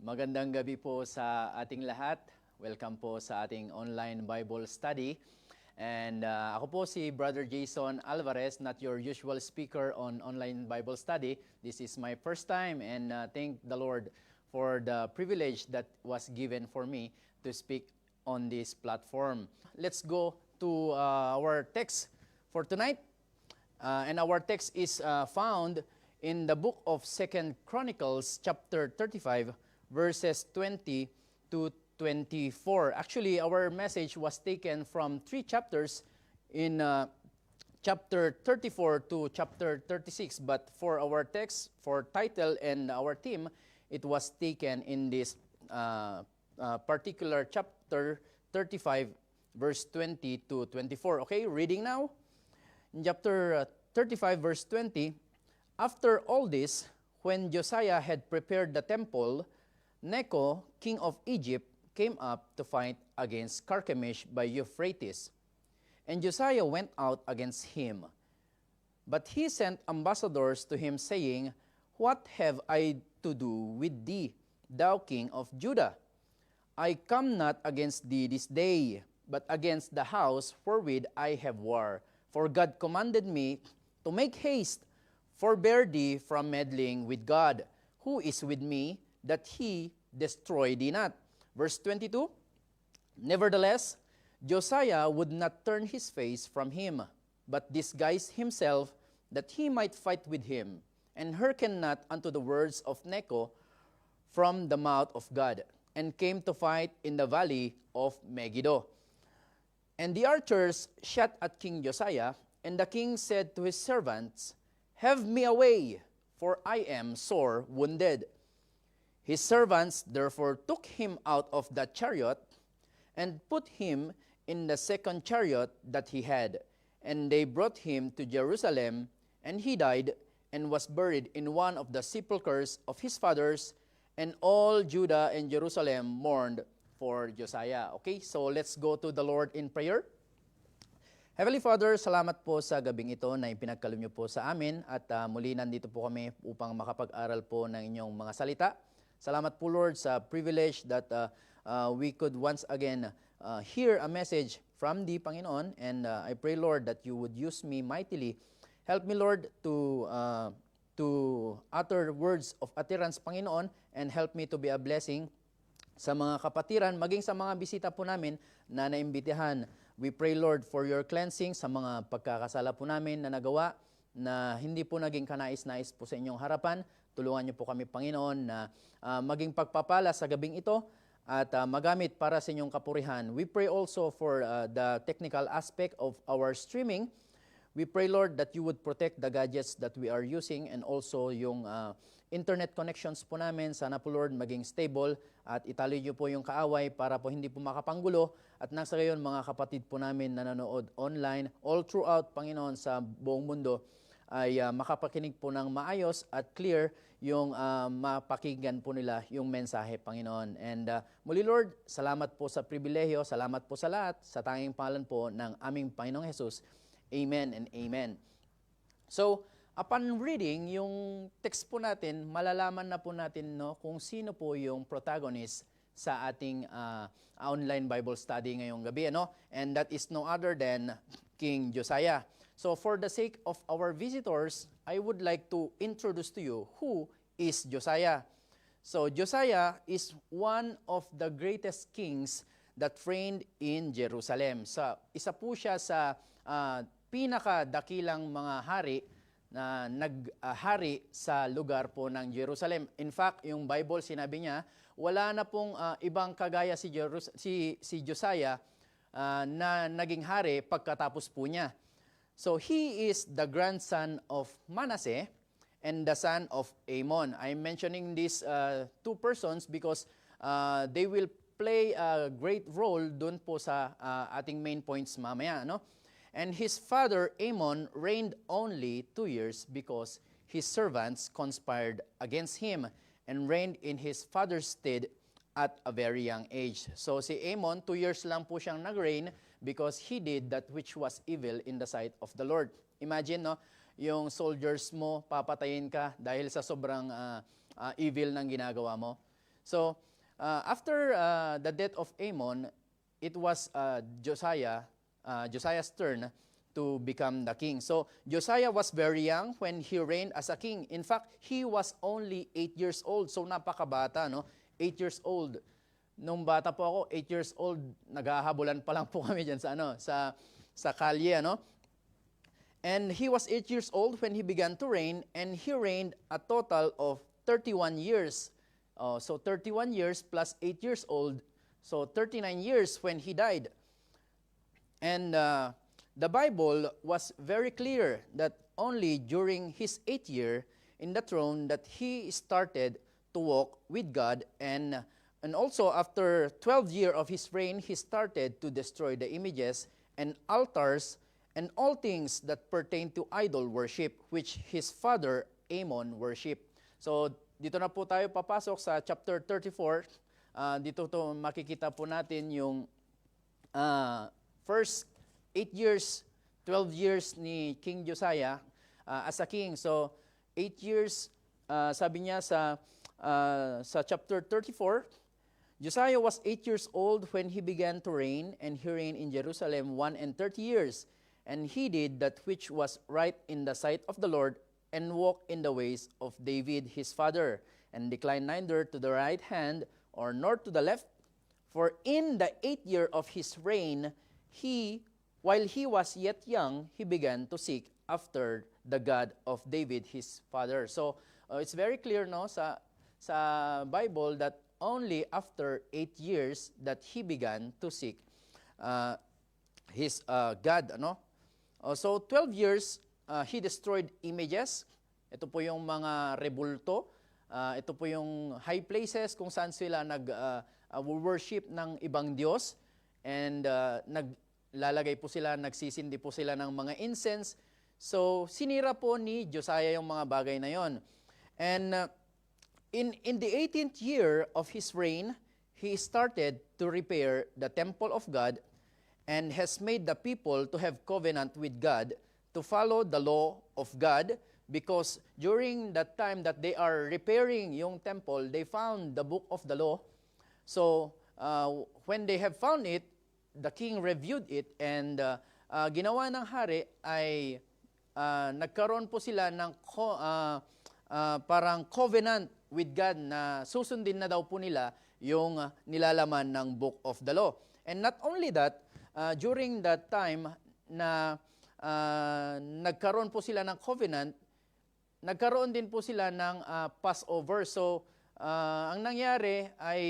Magandang gabi po sa ating lahat. Welcome po sa ating online Bible study. And ako po si Brother Jason Alvarez, not your usual speaker on online Bible study. This is my first time and thank the Lord for the privilege that was given for me to speak on this platform. Let's go to our text for tonight. And our text is found in the book of 2 Chronicles chapter 35 verses 20 to 24. Actually, our message was taken from 3 chapters in chapter 34 to chapter 36. But for our text, for title and our theme, it was taken in this particular chapter 35 verse 20 to 24. Okay, reading now. In chapter 35 verse 20, after all this, when Josiah had prepared the temple, Necho, king of Egypt, came up to fight against Carchemish by Euphrates. And Josiah went out against him. But he sent ambassadors to him, saying, What have I to do with thee, thou king of Judah? I come not against thee this day, but against the house wherewith I have war. For God commanded me to make haste, forbear thee from meddling with God, who is with me, that he destroy thee not. Verse 22, Nevertheless, Josiah would not turn his face from him, but disguised himself, that he might fight with him, and hearken not unto the words of Necho from the mouth of God, and came to fight in the valley of Megiddo. And the archers shot at King Josiah, and the king said to his servants, Have me away, for I am sore wounded. His servants therefore took him out of the chariot, and put him in the second chariot that he had. And they brought him to Jerusalem, and he died, and was buried in one of the sepulchres of his fathers, and all Judah and Jerusalem mourned for Josiah. Okay, so let's go to the Lord in prayer. Heavenly Father, salamat po sa gabing ito na ipinagkaloob niyo po sa amin at muli nandito po kami upang makapag-aral po ng inyong mga salita. Salamat po Lord sa privilege that we could once again hear a message from the Panginoon, and I pray Lord that you would use me mightily. Help me Lord to utter words of utterance Panginoon, and help me to be a blessing sa mga kapatiran, maging sa mga bisita po namin na naimbitahan. We pray, Lord, for your cleansing sa mga pagkakasala po namin na nagawa na hindi po naging kanais-nais po sa inyong harapan. Tulungan niyo po kami, Panginoon, na maging pagpapala sa gabing ito at magamit para sa inyong kapurihan. We pray also for the technical aspect of our streaming. We pray, Lord, that you would protect the gadgets that we are using, and also yung internet connections po namin. Sana po, Lord, maging stable at itali niyo po yung kaaway para po hindi po makapanggulo. At nang sa gayon, mga kapatid po namin na nanonood online, all throughout, Panginoon, sa buong mundo, ay makapakinig po ng maayos at clear yung mapakinggan po nila yung mensahe, Panginoon. And muli, Lord, salamat po sa pribilehiyo, salamat po sa lahat, sa tanging pangalan po ng aming Panginoong Jesus. Amen and amen. So, upon reading yung text po natin, malalaman na po natin kung sino po yung protagonist sa ating online Bible study ngayong gabi. And that is no other than King Josiah. So for the sake of our visitors, I would like to introduce to you who is Josiah. So Josiah is one of the greatest kings that reigned in Jerusalem. Isa po siya sa pinakadakilang mga hari na naghari sa lugar po ng Jerusalem. In fact, yung Bible sinabi niya, wala na pong ibang kagaya si Josiah na naging hari pagkatapos po niya. So he is the grandson of Manasseh and the son of Amon. I'm mentioning these two persons because they will play a great role dun po sa ating main points mamaya. And his father Amon reigned only 2 years because his servants conspired against him and reigned in his father's stead at a very young age. So si Amon, 2 years lang po siyang nag-reign because he did that which was evil in the sight of the Lord. Imagine, yung soldiers mo, papatayin ka dahil sa sobrang evil ng ginagawa mo. So, after the death of Amon, it was Josiah's turn to become the king. So, Josiah was very young when he reigned as a king. In fact, he was only 8 years old. So, napakabata, no? 8 years old. Nung bata po ako, 8 years old, naghahabulan pa lang po kami dyan sa kalye, no? And he was 8 years old when he began to reign, and he reigned a total of 31 years. So 31 years plus 8 years old, so 39 years when he died. And the Bible was very clear that only during his 8th year in the throne that he started to walk with God, and also after 12 years of his reign, he started to destroy the images and altars and all things that pertain to idol worship, which his father Amon worshiped. So, dito na po tayo papasok sa chapter 34. Dito to makikita po natin yung first 8 years, 12 years ni King Josiah as a king. So, 8 years, sabi niya sa chapter 34, Josiah was 8 years old when he began to reign, and he reigned in Jerusalem 31 years. And he did that which was right in the sight of the Lord, and walked in the ways of David his father, and declined neither to the right hand or nor to the left. For in the 8th year of his reign, while he was yet young, he began to seek after the God of David his father. So it's very clear, no, sa Bible that only after 8 years that he began to seek his God, ano? So 12 years, he destroyed images. Ito po yung mga rebulto. Ito po yung high places kung saan sila nag-worship ng ibang Diyos. And naglalagay po sila, nagsisindi po sila ng mga incense. So sinira po ni Josiah yung mga bagay na yon. And in the 18th year of his reign, he started to repair the temple of God, and has made the people to have covenant with God, to follow the law of God, because during that time that they are repairing yung temple, they found the book of the law. So, when they have found it, the king reviewed it, and ginawa ng hari ay nagkaroon po sila ng parang covenant with God na susundin na daw po nila yung nilalaman ng book of the law. And not only that, during that time na nagkaroon po sila ng covenant, nagkaroon din po sila ng Passover. So, ang nangyari ay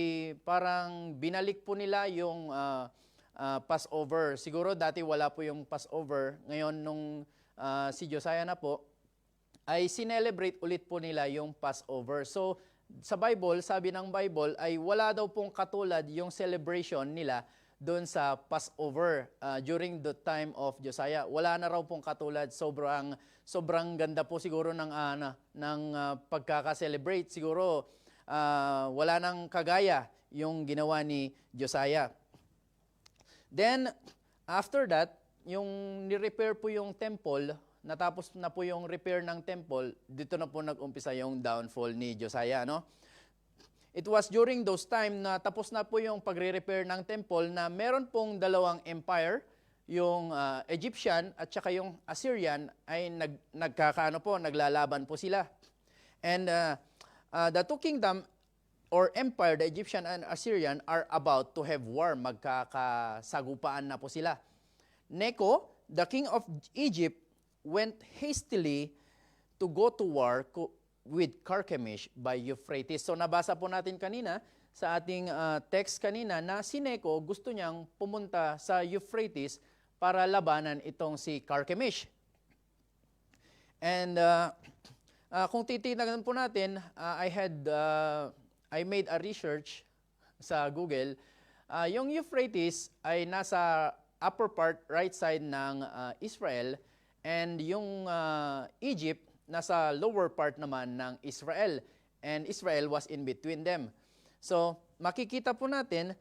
parang binalik po nila yung Passover. Siguro dati wala po yung Passover. Ngayon, nung si Josiah na po, ay sinelebrate ulit po nila yung Passover. So, sa Bible, sabi ng Bible, ay wala daw pong katulad yung celebration nila doon sa Passover during the time of Josiah. Wala na raw pong katulad. Sobrang ganda po siguro ng pagkaka-celebrate. Siguro wala nang kagaya yung ginawa ni Josiah. Then, after that, yung ni-repair po yung temple, natapos na po yung repair ng temple, dito na po nag-umpisa yung downfall ni Josiah, no? It was during those time na tapos na po yung pagre-repair ng temple na meron pong dalawang empire, yung Egyptian at saka yung Assyrian ay naglalaban po sila. And the two kingdom or empire, the Egyptian and Assyrian, are about to have war. Magkakasagupaan na po sila. Necho, the king of Egypt, went hastily to go to war with Carchemish by Euphrates. So nabasa po natin kanina sa ating text kanina na si Necho gusto niyang pumunta sa Euphrates para labanan itong si Carchemish. And kung titignan po natin, I made a research sa Google. Yung Euphrates ay nasa upper part, right side ng Israel, and yung Egypt nasa lower part naman ng Israel, and Israel was in between them. So, makikita po natin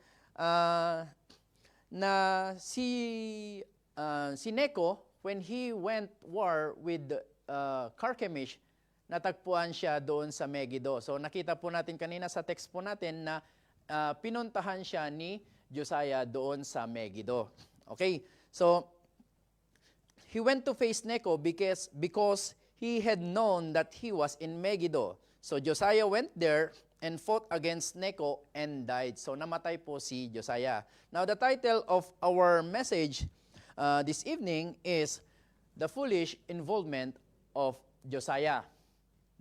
na si Necho, when he went war with Carchemish, natagpuan siya doon sa Megiddo. So nakita po natin kanina sa text po natin na pinuntahan siya ni Josiah doon sa Megiddo. Okay, so he went to face Necho because he had known that he was in Megiddo. So Josiah went there and fought against Necho and died. So namatay po si Josiah. Now the title of our message this evening is The Foolish Involvement of Josiah.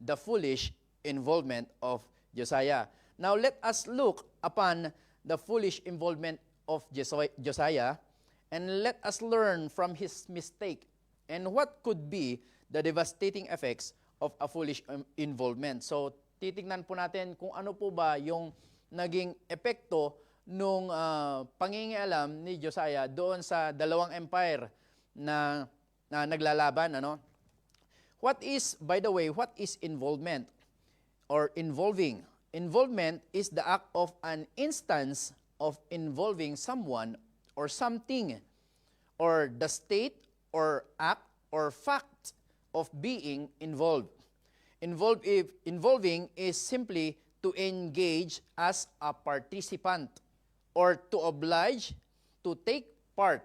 The foolish involvement of Josiah. Now let us look upon the foolish involvement of Josiah and let us learn from his mistake and what could be the devastating effects of a foolish involvement. So titignan po natin kung ano po ba yung naging epekto nung pangingialam ni Josiah doon sa dalawang empire na naglalaban, ano? What is, by the way, what is involvement or involving? Involvement is the act of an instance of involving someone or something, or the state or act or fact of being involved. Involving is simply to engage as a participant or to oblige to take part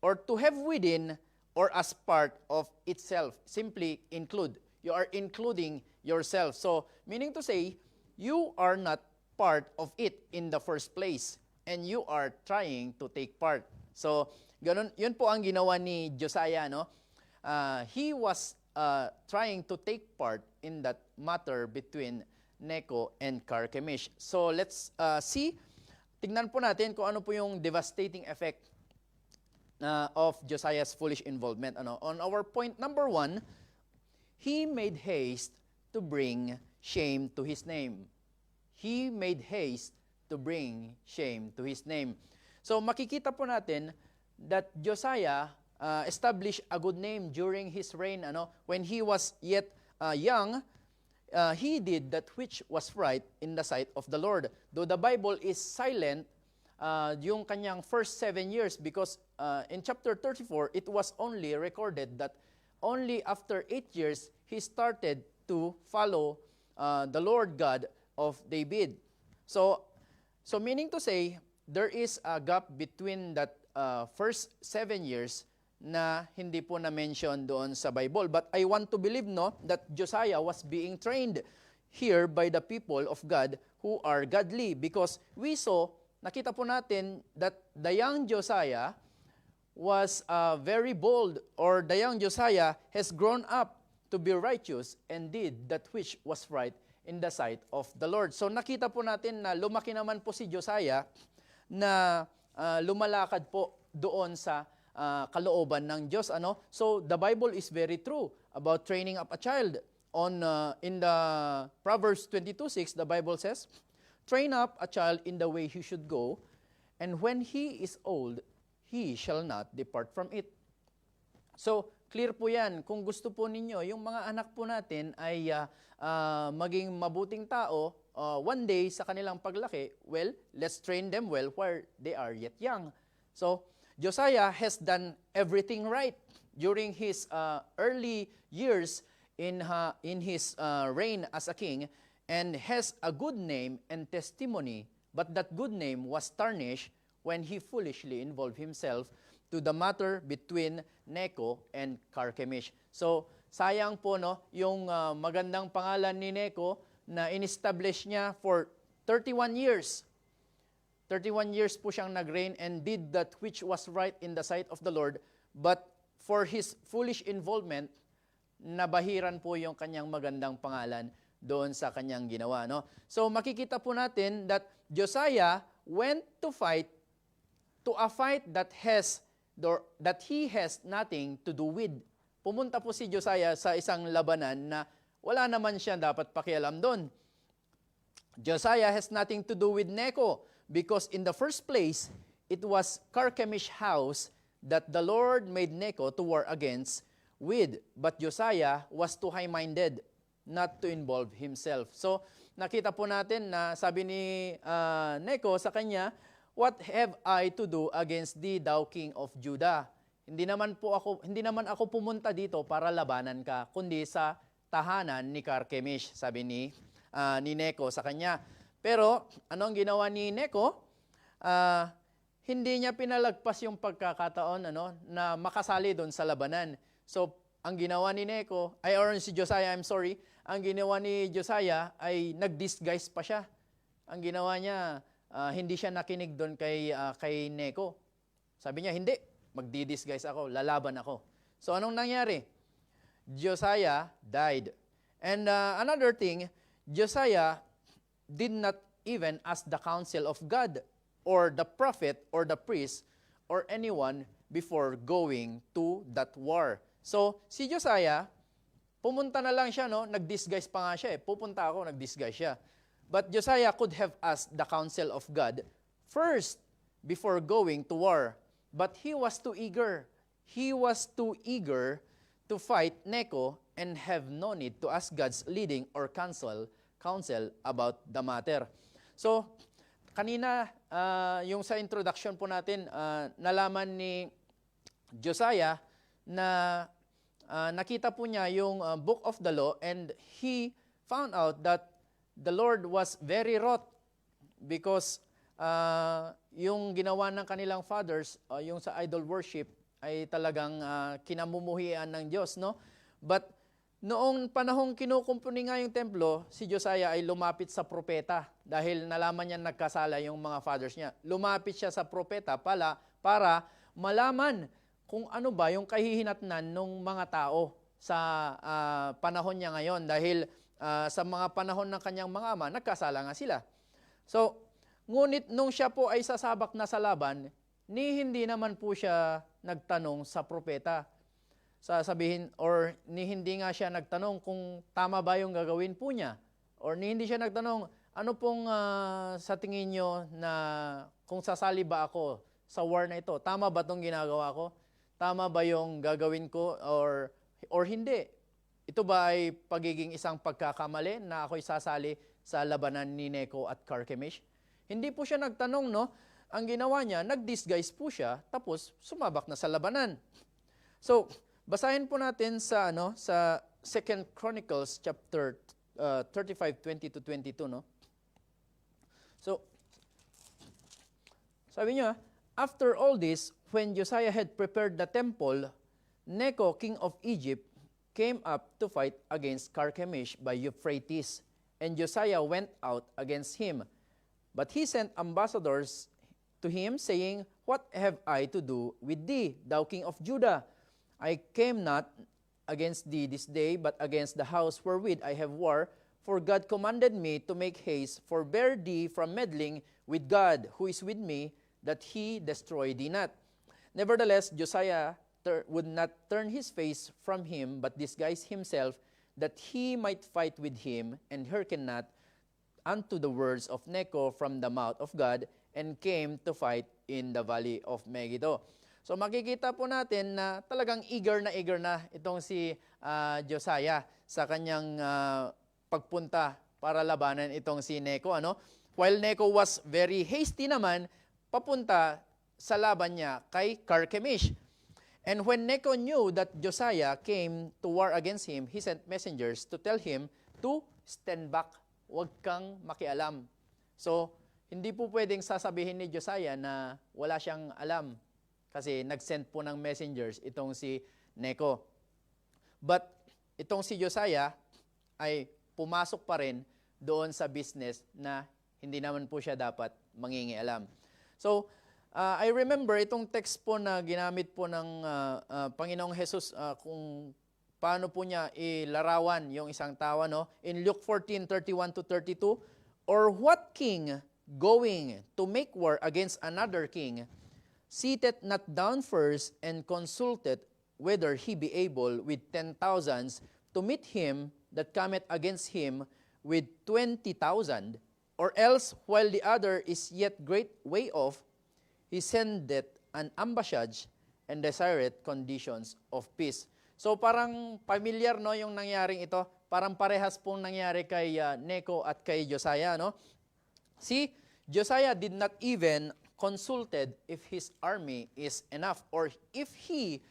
or to have within or as part of itself. Simply include. You are including yourself. So, meaning to say, you are not part of it in the first place and you are trying to take part. So, ganun, yun po ang ginawa ni Josiah, no? He was trying to take part in that matter between Necho and Carchemish. So, let's see. Tingnan po natin kung ano po yung devastating effect of Josiah's foolish involvement. On our point number 1, he made haste to bring shame to his name. He made haste to bring shame to his name. So makikita po natin that Josiah established a good name during his reign. When he was yet young, he did that which was right in the sight of the Lord. Though the Bible is silent, yung kanyang first 7 years, because in chapter 34, it was only recorded that only after 8 years, he started to follow the Lord God of David. So meaning to say, there is a gap between that first 7 years na hindi po na-mention doon sa Bible. But I want to believe, that Josiah was being trained here by the people of God who are godly, because we saw, nakita po natin that the young Josiah was very bold, or the young Josiah has grown up to be righteous and did that which was right in the sight of the Lord. So nakita po natin na lumaki naman po si Josiah na lumalakad po doon sa kalooban ng Diyos. So the Bible is very true about training up a child. In the Proverbs 22:6, the Bible says, "Train up a child in the way he should go, and when he is old, he shall not depart from it." So, clear po yan. Kung gusto po ninyo, yung mga anak po natin ay maging mabuting tao, one day sa kanilang paglaki, well, let's train them well while they are yet young. So, Josiah has done everything right during his early years in his reign as a king, and has a good name and testimony, but that good name was tarnished when he foolishly involved himself to the matter between Necho and Carchemish. So, sayang po, yung magandang pangalan ni Necho na in-establish niya for 31 years. 31 years po siyang nag-reign and did that which was right in the sight of the Lord, but for his foolish involvement, nabahiran po yung kanyang magandang pangalan doon sa kanyang ginawa. So makikita po natin that Josiah went to fight, to a fight that he has nothing to do with. Pumunta po si Josiah sa isang labanan na wala naman siya dapat pakialam doon. Josiah has nothing to do with Necho, because in the first place, it was Carchemish house that the Lord made Necho to war against with, but Josiah was too high-minded not to involve himself. So, nakita po natin na sabi ni Necho sa kanya, "What have I to do against thee, thou king of Judah?" Hindi naman ako pumunta dito para labanan ka, kundi sa tahanan ni Carchemish, sabi ni Neco sa kanya. Pero anong ginawa ni Neco? Hindi niya pinalagpas yung pagkakataon na makasali doon sa labanan. So, ang ginawa ni Neco, or si Josiah, I'm sorry, ang ginawa ni Josiah ay nag-disguise pa siya. Ang ginawa niya, hindi siya nakinig doon kay Neco. Sabi niya, hindi, magdi-disguise ako, lalaban ako. So, anong nangyari? Josiah died. And another thing, Josiah did not even ask the counsel of God or the prophet or the priest or anyone before going to that war. So, si Josiah, pumunta na lang siya, nag-disguise pa nga siya Pupunta ako, nag-disguise siya. But Josiah could have asked the counsel of God first before going to war. But he was too eager. He was too eager to fight Neco and have no need to ask God's leading or counsel about the matter. So, kanina, yung sa introduction po natin, nalaman ni Josiah na nakita po niya yung book of the law and he found out that the Lord was very wroth because yung ginawa ng kanilang fathers, yung sa idol worship, ay talagang kinamumuhian ng Diyos, no? But noong panahong kinukumpuni nga yung templo, si Josiah ay lumapit sa propeta dahil nalaman niya nagkasala yung mga fathers niya. Lumapit siya sa propeta para malaman kung ano ba yung kahihinatnan ng mga tao sa panahon niya ngayon dahil sa mga panahon ng kanyang mga ama, nagkasala nga sila. So, ngunit nung siya po ay sasabak na sa laban, hindi naman po siya nagtanong sa propeta. Sasabihin, or hindi nga siya nagtanong kung tama ba yung gagawin po niya. Or hindi siya nagtanong, ano pong sa tingin nyo na kung sasali ba ako sa war na ito? Tama ba itong ginagawa ko? Tama ba yung gagawin ko or hindi? Ito ba ay pagiging isang pagkakamali na ako'y sasali sa labanan ni Neco at Carchemish? Hindi po siya nagtanong, no? Ang ginawa niya, nag-disguise po siya, tapos sumabak na sa labanan. So, basahin po natin sa 2 Chronicles chapter 35, 20-22, no? So, sabi niya, after all this, when Josiah had prepared the temple, Neco, king of Egypt, came up to fight against Carchemish by Euphrates, and Josiah went out against him. But he sent ambassadors to him, saying, What have I to do with thee, thou king of Judah? I came not against thee this day, but against the house wherewith I have war, for God commanded me to make haste, forbear thee from meddling with God, who is with me, that he destroy thee not. Nevertheless, Josiah would not turn his face from him, but disguise himself, that he might fight with him, and hearken not unto the words of Neco from the mouth of God, and came to fight in the valley of Megiddo. So makikita po natin na talagang eager na itong si Josiah sa kanyang pagpunta para labanan itong si Neco. While Neco was very hasty naman, papunta sa laban niya kay Carchemish. And when Neco knew that Josiah came to war against him, he sent messengers to tell him to stand back. Huwag kang makialam. So, hindi po pwedeng sasabihin ni Josiah na wala siyang alam kasi nag-send po ng messengers itong si Neco. But itong si Josiah ay pumasok pa rin doon sa business na hindi naman po siya dapat mangingialam. So, I remember itong text po na ginamit po ng Panginoong Jesus kung paano po niya ilarawan yung isang tao. In Luke 14:31-32, or what king going to make war against another king, seated not down first and consulted whether he be able with 10,000 to meet him that cometh against him with 20,000, or else while the other is yet great way off, he sendeth an ambassage and desireth conditions of peace. So parang familiar yung nangyaring ito, parang parehas pong nangyari kay Neco at kay Josiah. See, Josiah did not even consulted if his army is enough or if he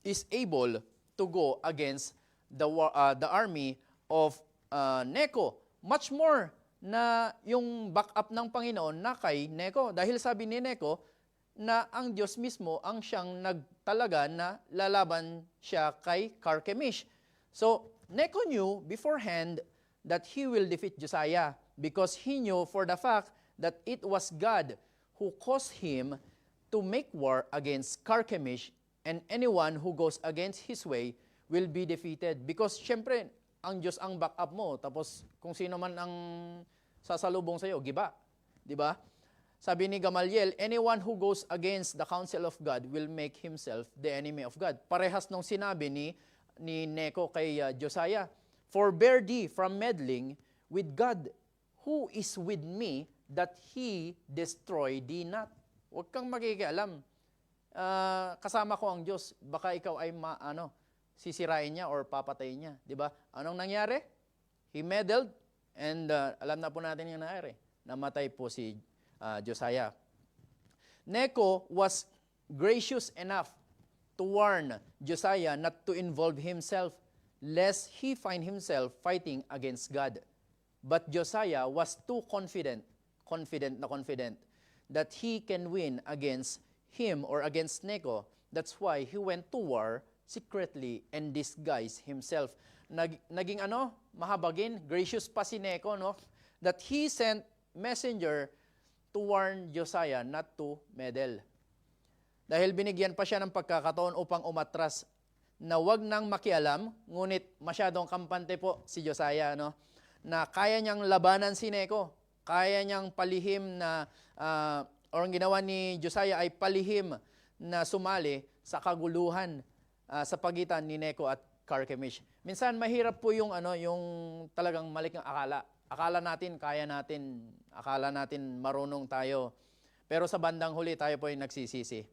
is able to go against the army of Necho. Much more na yung backup ng Panginoon na kay Necho. Dahil sabi ni Necho na ang Diyos mismo ang siyang nagtalaga na lalaban siya kay Carchemish. So, Necho knew beforehand that he will defeat Josiah because he knew for the fact that it was God who caused him to make war against Carchemish, and anyone who goes against his way will be defeated. Because syempre, ang Diyos ang backup mo, tapos kung sino man ang sasalubong sa'yo, giba. Di ba? Sabi ni Gamaliel, anyone who goes against the counsel of God will make himself the enemy of God. Parehas nung sinabi ni Necho kay Josiah, forbear thee from meddling with God, who is with me, that he destroy thee not. Huwag kang makikialam. Kasama ko ang Diyos. Baka ikaw ay sisirain niya or papatayin niya. Di ba? Anong nangyari? He meddled, and alam na po natin yung nangyari. Namatay po si Josiah. Necho was gracious enough to warn Josiah not to involve himself, lest he find himself fighting against God. But Josiah was too confident that he can win against him or against Necho. That's why he went to war secretly and disguised himself. Naging mahabagin, gracious pa si Necho, no? That he sent messenger to warn Josiah not to meddle. Dahil binigyan pa siya ng pagkakataon upang umatras na wag nang makialam, ngunit masyadong kampante po si Josiah, no? Na kaya niyang labanan si Necho, kaya niyang palihim na, or ang ginawa ni Josiah ay palihim na sumali sa kaguluhan sa pagitan ni Necho at Carchemish. Minsan mahirap po yung yung talagang malikang akala. Akala natin kaya natin, akala natin marunong tayo. Pero sa bandang huli tayo po ay nagsisisi.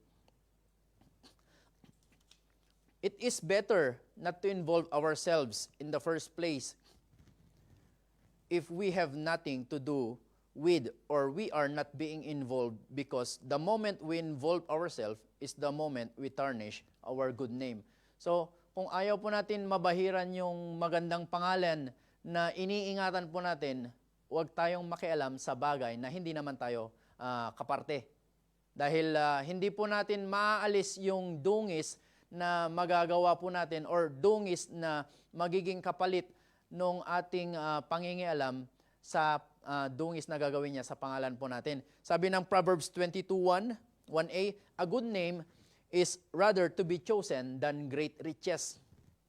It is better not to involve ourselves in the first place if we have nothing to do with or we are not being involved, because the moment we involve ourselves is the moment we tarnish our good name. So, kung ayaw po natin mabahiran yung magandang pangalan na iniingatan po natin, huwag tayong makialam sa bagay na hindi naman tayo kaparte. Dahil hindi po natin maaalis yung dungis na magagawa po natin or dungis na magiging kapalit nung ating pangingialam sa dungis na gagawin niya sa pangalan po natin. Sabi ng Proverbs 22:1, 1a, a good name is rather to be chosen than great riches,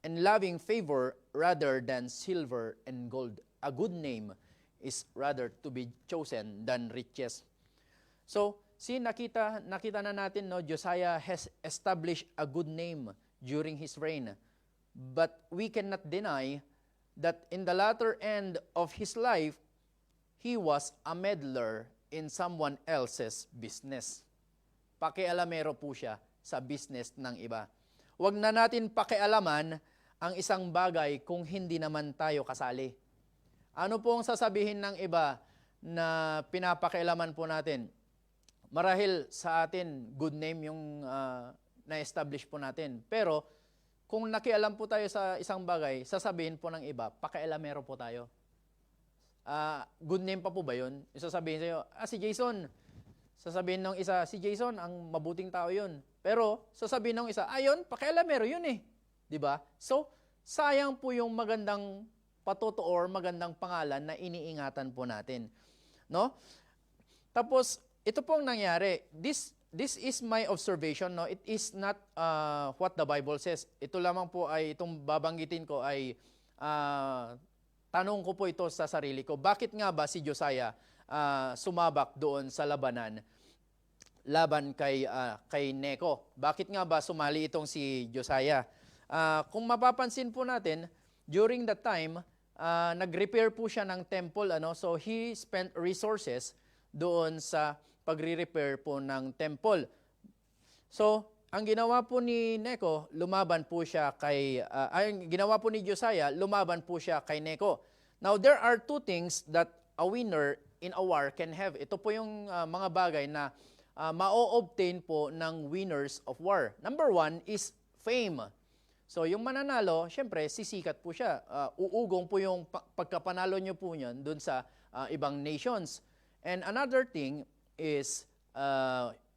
and loving favor rather than silver and gold. A good name is rather to be chosen than riches. So, nakita na natin, no, Josiah has established a good name during his reign. But we cannot deny that in the latter end of his life, he was a meddler in someone else's business. Pakialamero po siya sa business ng iba. Huwag na natin pakialaman ang isang bagay kung hindi naman tayo kasali. Ano po ang sasabihin ng iba na pinapakialaman po natin? Marahil sa atin, good name yung na-establish po natin. Pero kung nakialam po tayo sa isang bagay, sasabihin po ng iba, pakialamero po tayo. Good name pa po ba yun? Sasabihin sa'yo, si Jason. Sasabihin ng isa, si Jason, ang mabuting tao yun. Pero sasabihin ng isa, yun, pakialamero yun eh. Diba? So, sayang po yung magandang patuto or magandang pangalan na iniingatan po natin. No? Tapos, ito pong nangyari. This is my observation. No? It is not what the Bible says. Ito lamang po ay, itong babanggitin ko ay tanong ko po ito sa sarili ko. Bakit nga ba si Josiah sumabak doon sa laban kay Necho? Bakit nga ba sumali itong si Josiah? Kung mapapansin po natin, during that time, nag-repair po siya ng temple. So he spent resources doon sa pagre-repair po ng temple. So, ang ginawa po ni Necho, lumaban po siya ginawa po ni Josiah, lumaban po siya kay Necho. Now, there are two things that a winner in a war can have. Ito po yung mga bagay na ma-obtain po ng winners of war. Number one is fame. So yung mananalo, syempre, sisikat po siya. Uugong po yung pagkapanalo nyo po niyan dun sa ibang nations. And another thing is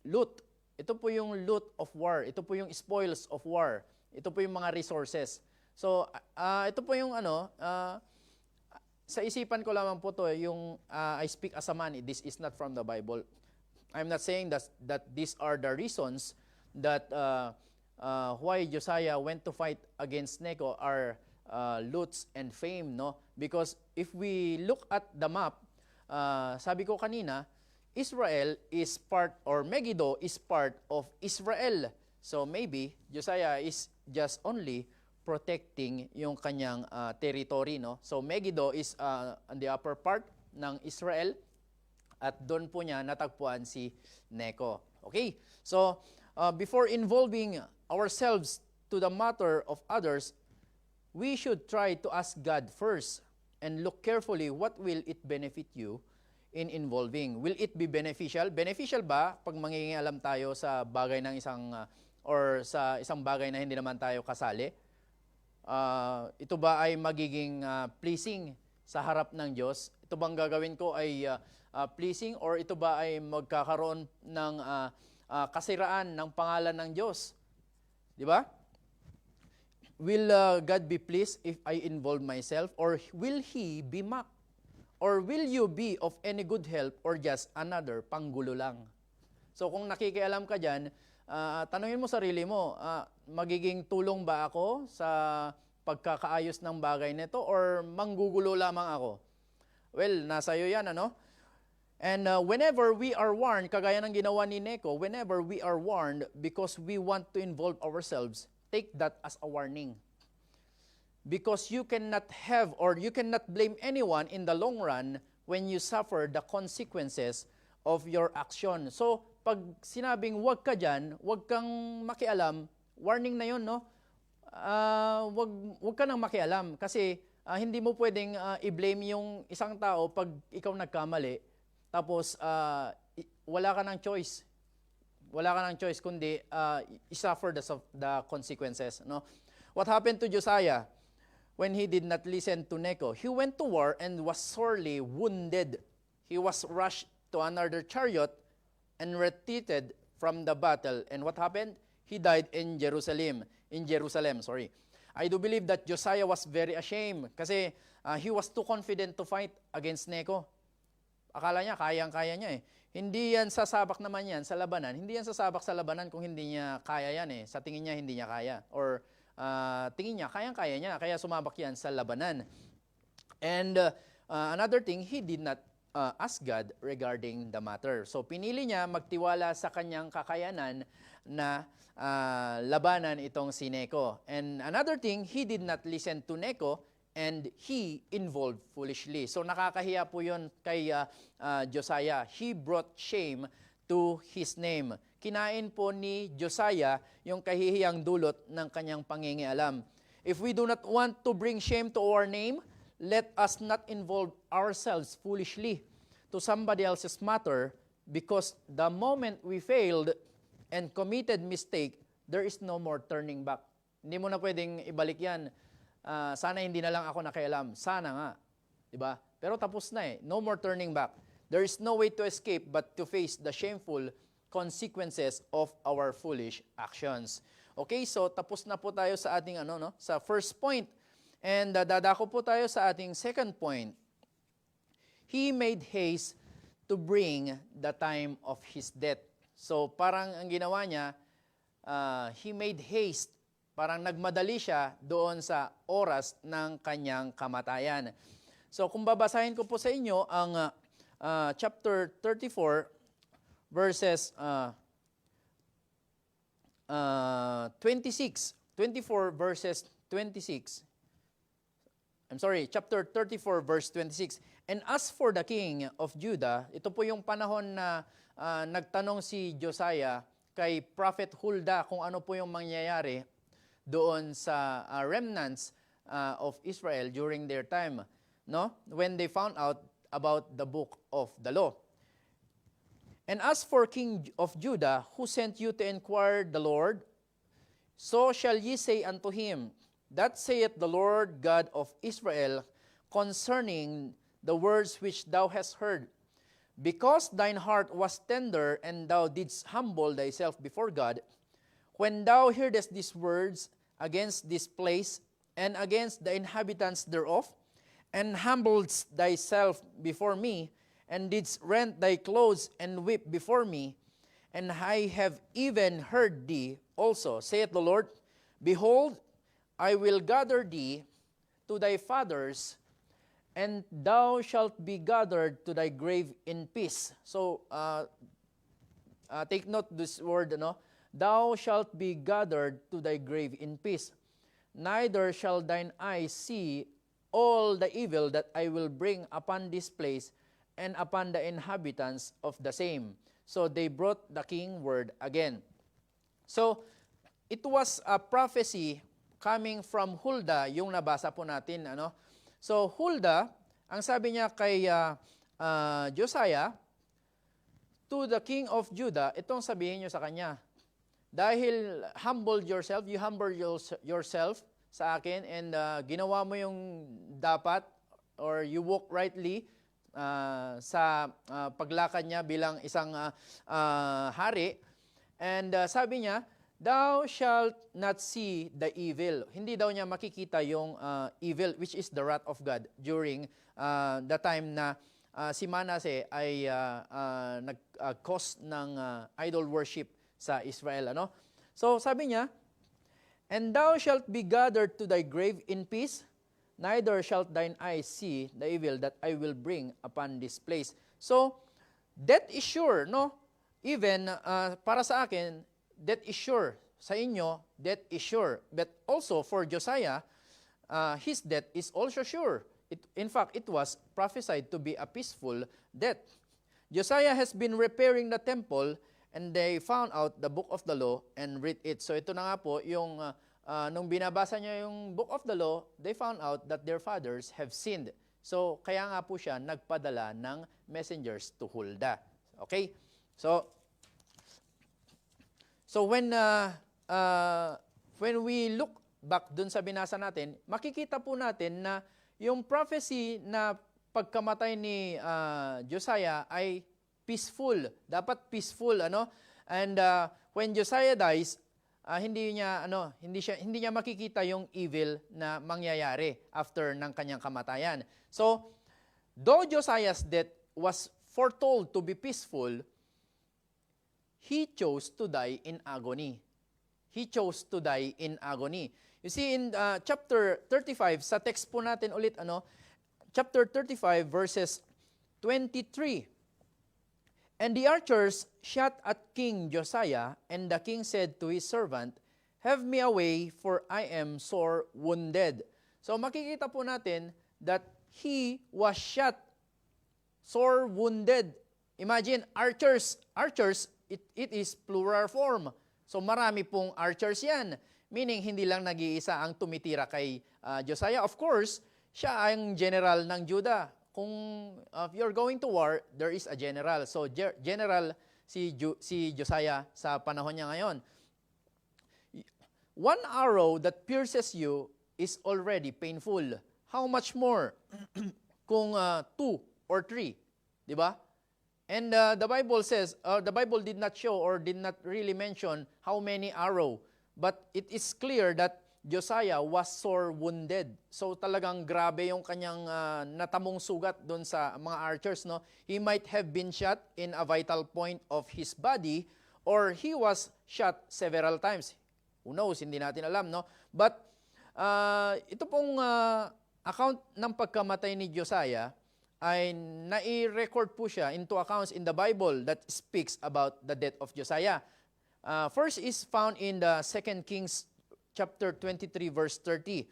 loot. Ito po yung loot of war. Ito po yung spoils of war. Ito po yung mga resources. So, ito po yung sa isipan ko lamang po to, yung I speak as a man, this is not from the Bible. I'm not saying that these are the reasons that why Josiah went to fight against Necho are loots and fame, no? Because if we look at the map, sabi ko kanina, Israel is part, or Megiddo is part of Israel. So maybe Josiah is just only protecting yung kanyang territory, no? So Megiddo is on the upper part ng Israel at doon po niya natagpuan si Necho. Okay? So before involving ourselves to the matter of others, we should try to ask God first and look carefully what will it benefit you in involving. Will it be beneficial? Beneficial ba pag mangingialam tayo sa bagay ng isang or sa isang bagay na hindi naman tayo kasali? Ito ba ay magiging pleasing sa harap ng Diyos? Ito bang gagawin ko ay pleasing, or ito ba ay magkakaroon ng kasiraan ng pangalan ng Diyos? Di ba? Will God be pleased if I involve myself, or will He be mocked? Or will you be of any good help, or just another panggulo lang? So kung nakikialam ka dyan, tanungin mo sarili mo, magiging tulong ba ako sa pagkakaayos ng bagay nito, or manggugulo lamang ako? Well, nasa iyo yan, ano? And whenever we are warned, kagaya ng ginawa ni Necho, whenever we are warned because we want to involve ourselves, take that as a warning. Because you cannot have, or you cannot blame anyone in the long run when you suffer the consequences of your action. So, pag sinabing wag ka dyan, wag kang makialam, warning na yun, no? Wag ka nang makialam kasi hindi mo pwedeng i-blame yung isang tao pag ikaw nagkamali, tapos wala ka ng choice. Wala ka ng choice kundi i-suffer the consequences, no? What happened to Josiah when he did not listen to Necho? He went to war and was sorely wounded. He was rushed to another chariot and retreated from the battle. And what happened? He died in Jerusalem. I do believe that Josiah was very ashamed kasi he was too confident to fight against Necho. Akala niya, kayang-kaya niya eh. Hindi yan sasabak naman yan sa labanan. Hindi yan sasabak sa labanan kung hindi niya kaya yan eh. Sa tingin niya, hindi niya kaya. Or tingin niya, kayang-kaya niya, kaya sumabak yan sa labanan. And another thing, he did not ask God regarding the matter. So pinili niya magtiwala sa kanyang kakayanan na labanan itong si Necho. And another thing, he did not listen to Necho and he involved foolishly. So nakakahiya po yun kay Josiah. He brought shame to his name. Kinain po ni Josiah yung kahihiyang dulot ng kanyang pangingialam. If we do not want to bring shame to our name, let us not involve ourselves foolishly to somebody else's matter, because the moment we failed and committed mistake, there is no more turning back. Hindi mo na pwedeng ibalik yan. Sana hindi na lang ako nakialam. Sana nga. Diba? Pero tapos na eh. No more turning back. There is no way to escape but to face the shameful consequences of our foolish actions. Okay, so tapos na po tayo sa ating sa first point. And dadako po tayo sa ating second point. He made haste to bring the time of his death. So parang ang ginawa niya, he made haste. Parang nagmadali siya doon sa oras ng kanyang kamatayan. So kung babasahin ko po sa inyo ang chapter 34 verses 26, 24 verses 26. I'm sorry, chapter 34 verse 26. And as for the king of Judah, ito po yung panahon na nagtanong si Josiah kay Prophet Huldah kung ano po yung mangyayari doon sa remnants of Israel during their time, no? When they found out about the book of the law. And as for king of Judah, who sent you to inquire the Lord, So shall ye say unto him, That saith the Lord God of Israel concerning the words which thou hast heard. Because thine heart was tender, and thou didst humble thyself before God, when thou heardest these words against this place, and against the inhabitants thereof, and humbledst thyself before me, and didst rend thy clothes, and weep before me, and I have even heard thee also, saith the Lord, Behold, I will gather thee to thy fathers, and thou shalt be gathered to thy grave in peace. So, take note this word, no? Thou shalt be gathered to thy grave in peace. Neither shall thine eyes see all the evil that I will bring upon this place and upon the inhabitants of the same. So they brought the king word again. So, it was a prophecy coming from Huldah, yung nabasa po natin, ano? So, Huldah, ang sabi niya kay Josiah, to the king of Judah, itong sabihin niyo sa kanya, dahil you humble yourself sa akin, and ginawa mo yung dapat, or you walk rightly sa paglakad niya bilang isang hari, and sabi niya, thou shalt not see the evil. Hindi daw niya makikita yung evil, which is the wrath of God during the time na si Manasseh ay nag-cause ng idol worship sa Israel. Ano? So sabi niya, and thou shalt be gathered to thy grave in peace, neither shalt thine eyes see the evil that I will bring upon this place. So, death is sure, no? Even para sa akin, death is sure. Sa inyo, death is sure. But also for Josiah, his death is also sure. In fact, it was prophesied to be a peaceful death. Josiah has been repairing the temple, and they found out the book of the law and read it. So ito na nga po, yung nung binabasa niya yung book of the law, they found out that their fathers have sinned. So kaya nga po siya nagpadala ng messengers to Huldah. Okay? So when we look back dun sa binasa natin, makikita po natin na yung prophecy na pagkamatay ni Josiah ay peaceful. Dapat peaceful, ano? And when Josiah dies, hindi niya makikita yung evil na mangyayari after ng kanyang kamatayan. So, though Josiah's death was foretold to be peaceful, he chose to die in agony. He chose to die in agony. You see, in chapter 35, sa text po natin ulit, chapter 35, verses 23. And the archers shot at King Josiah, and the king said to his servant, Have me away, for I am sore wounded. So makikita po natin that he was shot, sore wounded. Imagine, archers, it is plural form. So marami pong archers yan. Meaning, hindi lang nag-iisa ang tumitira kay Josiah. Of course, siya ang general ng Judah. Kung if you're going to war, there is a general. So, general si Josiah sa panahon niya ngayon. One arrow that pierces you is already painful. How much more kung 2 or 3? Di ba? And the Bible says, the Bible did not show or did not really mention how many arrow. But it is clear that Josiah was sore wounded. So talagang grabe yung kanyang natamong sugat doon sa mga archers, no? He might have been shot in a vital point of his body, or he was shot several times. Who knows, hindi natin alam, no? But ito pong account ng pagkamatay ni Josiah ay nai-record po siya into accounts in the Bible that speaks about the death of Josiah. First is found in the 2 Kings chapter 23, verse 30.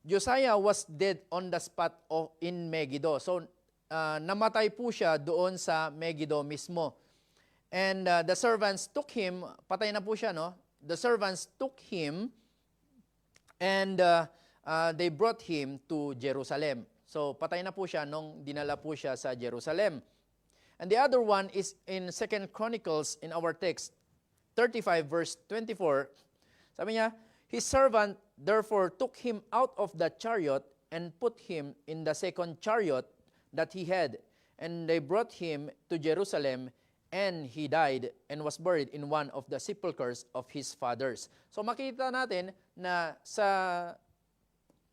Josiah was dead on the spot in Megiddo. So, namatay po siya doon sa Megiddo mismo. And the servants took him, patay na po siya, no? The servants took him and they brought him to Jerusalem. So, patay na po siya nung dinala po siya sa Jerusalem. And the other one is in 2 Chronicles in our text, 35 verse 24. Sabi niya, his servant therefore took him out of the chariot and put him in the second chariot that he had. And they brought him to Jerusalem, and he died and was buried in one of the sepulchres of his fathers. So makita natin na sa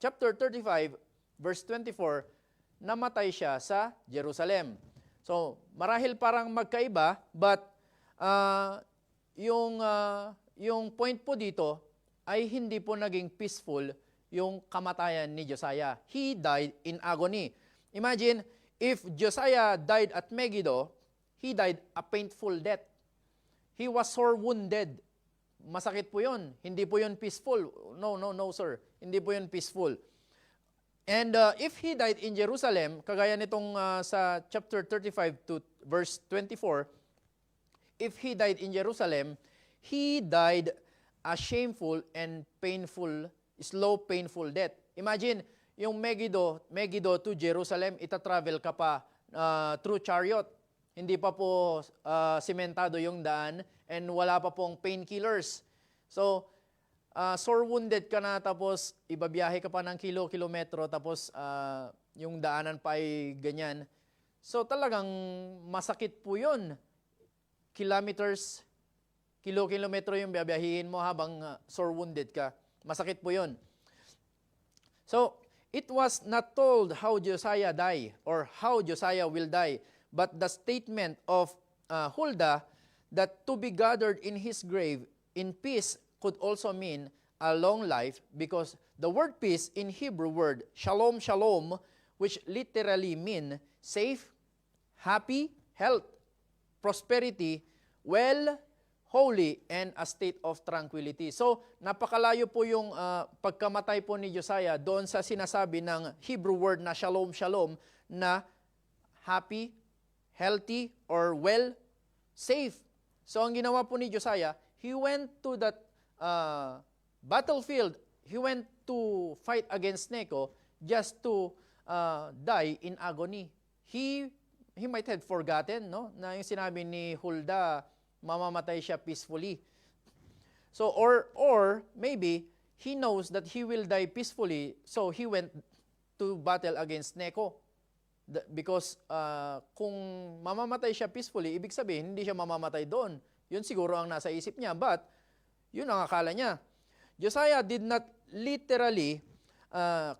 chapter 35, verse 24, namatay siya sa Jerusalem. So marahil parang magkaiba, but yung point po dito ay hindi po naging peaceful yung kamatayan ni Josiah. He died in agony. Imagine, if Josiah died at Megiddo, he died a painful death. He was sore wounded. Masakit po yun. Hindi po yun peaceful. No, sir. Hindi po yun peaceful. And if he died in Jerusalem, kagaya nitong sa chapter 35 to verse 24, if he died in Jerusalem, he died a shameful and painful, slow, painful death. Imagine, yung Megiddo to Jerusalem, ita-travel ka pa through chariot. Hindi pa po sementado yung daan and wala pa pong painkillers. So, sore wounded ka na tapos ibabiyahe ka pa ng kilometro tapos yung daanan pa ay ganyan. So, talagang masakit po yun. Kilometro yung biyahihin mo habang sore wounded ka. Masakit po yun. So, it was not told how Josiah died or how Josiah will die, but the statement of Huldah that to be gathered in his grave in peace could also mean a long life, because the word peace in Hebrew word shalom, shalom, which literally mean safe, happy, health, prosperity, well, holy, and a state of tranquility. So, napakalayo po yung pagkamatay po ni Josiah doon sa sinasabi ng Hebrew word na shalom, shalom, na happy, healthy, or well, safe. So, ang ginawa po ni Josiah, he went to that battlefield. He went to fight against Necho just to die in agony. He might have forgotten, no, na yung sinabi ni Huldah, mamamatay siya peacefully. So, or maybe, he knows that he will die peacefully, so he went to battle against Necho. Because kung mamamatay siya peacefully, ibig sabihin, hindi siya mamamatay doon. Yun siguro ang nasa isip niya, but yun ang akala niya. Josiah did not literally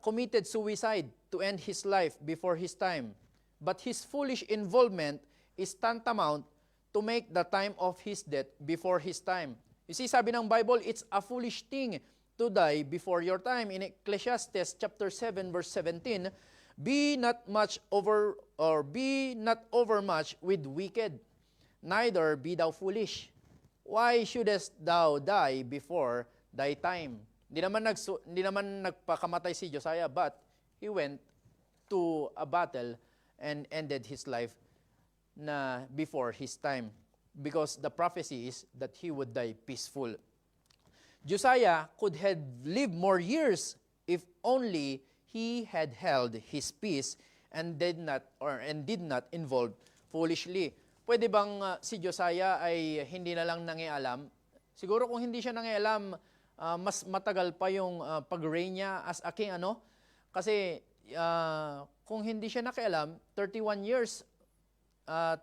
committed suicide to end his life before his time, but his foolish involvement is tantamount to make the time of his death before his time. You see, sabi ng Bible, it's a foolish thing to die before your time. In Ecclesiastes chapter 7 verse 17, be not overmuch with wicked, neither be thou foolish. Why shouldest thou die before thy time? Hindi naman nagpakamatay si Josiah, but he went to a battle and ended his life na before his time, because the prophecy is that he would die peaceful. Josiah could have lived more years if only he had held his peace and did not involve foolishly. Pwede bang si Josiah ay hindi na lang nangialam? Siguro kung hindi siya nangialam, mas matagal pa yung pag-reign niya as a king, ano? Kasi kung hindi siya nakialam, 31 years,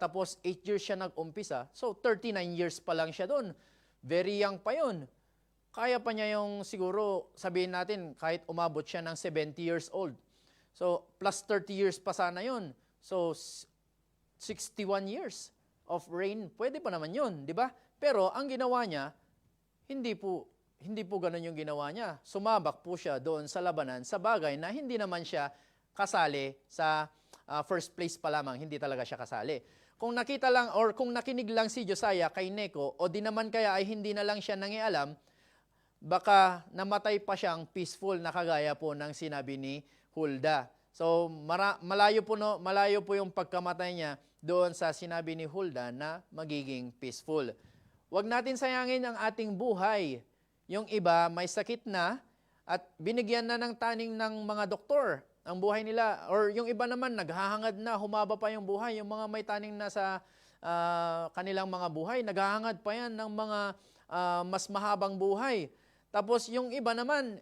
tapos 8 years siya nag-umpisa, so 39 years pa lang siya doon. Very young pa yun. Kaya pa niya yung siguro, sabihin natin, kahit umabot siya ng 70 years old. So, plus 30 years pa sana yun. So, 61 years of reign, pwede pa naman yun, di ba? Pero, ang ginawa niya, hindi po ganun yung ginawa niya. Sumabak po siya doon sa labanan sa bagay na hindi naman siya kasali sa first place pa lamang, hindi talaga siya kasali. Kung nakita lang or kung nakinig lang si Josiah kay Necho, o di naman kaya ay hindi na lang siya nangialam, baka namatay pa siyang peaceful na kagaya po ng sinabi ni Huldah. So malayo po yung pagkamatay niya doon sa sinabi ni Huldah na magiging peaceful. Huwag natin sayangin ang ating buhay. Yung iba may sakit na at binigyan na ng taning ng mga doktor ang buhay nila, or yung iba naman naghahangad na, humaba pa yung buhay. Yung mga may taning na sa kanilang mga buhay, naghahangad pa yan ng mga mas mahabang buhay. Tapos yung iba naman,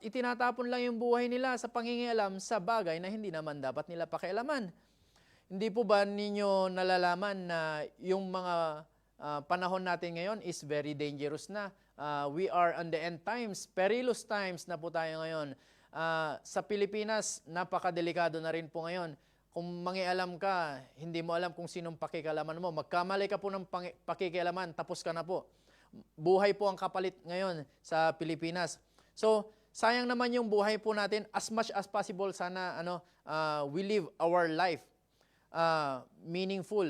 itinatapon lang yung buhay nila sa pangingialam sa bagay na hindi naman dapat nila pakialaman. Hindi po ba ninyo nalalaman na yung mga panahon natin ngayon is very dangerous na? We are on the end times, perilous times na po tayo ngayon. Sa Pilipinas, napakadelikado na rin po ngayon. Kung mangialam ka, hindi mo alam kung sinong pakikalaman mo. Magkamali ka po ng pakikialaman, tapos ka na po. Buhay po ang kapalit ngayon sa Pilipinas. So, sayang naman yung buhay po natin. As much as possible, sana we live our life meaningful.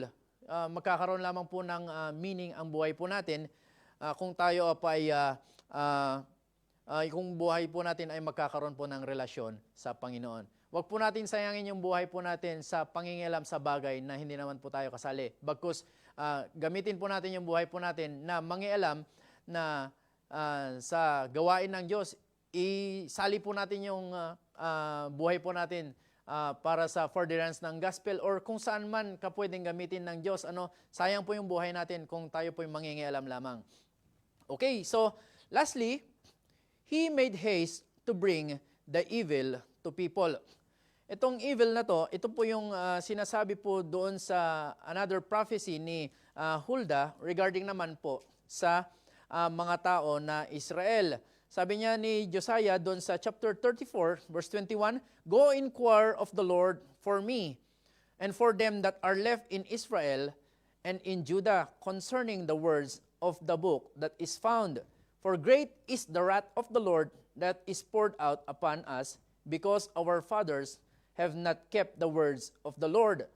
Magkakaroon lamang po ng meaning ang buhay po natin kung tayo pa ay kung buhay po natin ay magkakaroon po ng relasyon sa Panginoon. Huwag po natin sayangin yung buhay po natin sa pangingialam sa bagay na hindi naman po tayo kasali. Bagkus gamitin po natin yung buhay po natin na mangialam na sa gawain ng Diyos, isali po natin yung buhay po natin para sa furtherance ng gospel or kung saan man ka pwedeng gamitin ng Diyos. Sayang po yung buhay natin kung tayo po yung mangingialam lamang. Okay, so lastly, He made haste to bring the evil to people. Itong evil na to, ito po yung sinasabi po doon sa another prophecy ni Hulda regarding naman po sa mga tao na Israel. Sabi niya ni Josiah doon sa chapter 34, verse 21, "Go inquire of the Lord for me, and for them that are left in Israel and in Judah, concerning the words of the book that is found. For great is the wrath of the Lord that is poured out upon us, because our fathers have not kept the words of the Lord,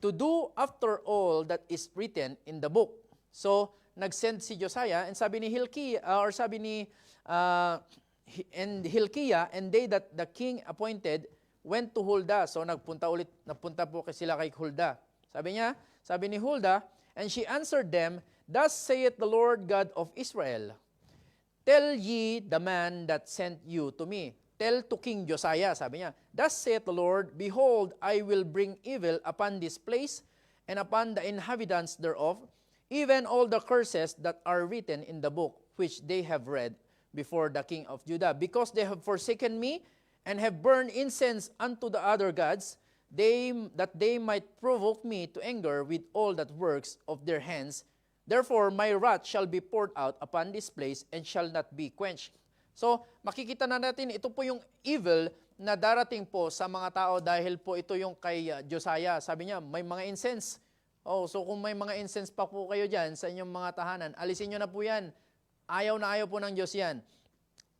to do after all that is written in the book." So, nag-send si Josiah, and sabi ni Hilkiah, Hilkiah, and they that the king appointed went to Huldah. So, nagpunta po sila kay Huldah. Sabi ni Huldah, "And she answered them, Thus saith the Lord God of Israel, Tell ye the man that sent you to me." Tell to King Josiah, sabi niya, "Thus saith the Lord, Behold, I will bring evil upon this place, and upon the inhabitants thereof, even all the curses that are written in the book, which they have read before the king of Judah. Because they have forsaken me, and have burned incense unto the other gods, that they might provoke me to anger with all that works of their hands. Therefore, my wrath shall be poured out upon this place, and shall not be quenched." So, makikita na natin, ito po yung evil na darating po sa mga tao dahil po ito yung kay Josiah. Sabi niya, may mga incense. So kung may mga incense pa po kayo dyan sa inyong mga tahanan, alisin nyo na po yan. Ayaw na ayaw po ng Diyos yan.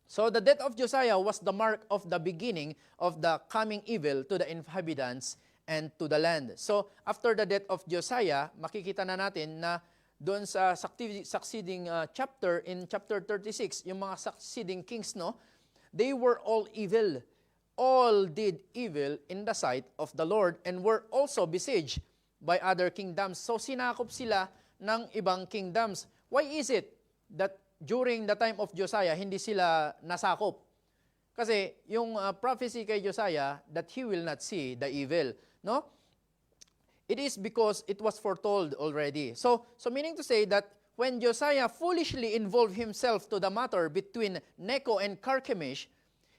So the death of Josiah was the mark of the beginning of the coming evil to the inhabitants and to the land. So after the death of Josiah, makikita na natin na doon sa succeeding chapter, in chapter 36, yung mga succeeding kings, they were all evil. All did evil in the sight of the Lord, and were also besieged by other kingdoms. So sinakop sila ng ibang kingdoms. Why is it that during the time of Josiah, hindi sila nasakop? Kasi yung prophecy kay Josiah that he will not see the evil, no? It is because it was foretold already. So meaning to say that when Josiah foolishly involved himself to the matter between Necho and Carchemish,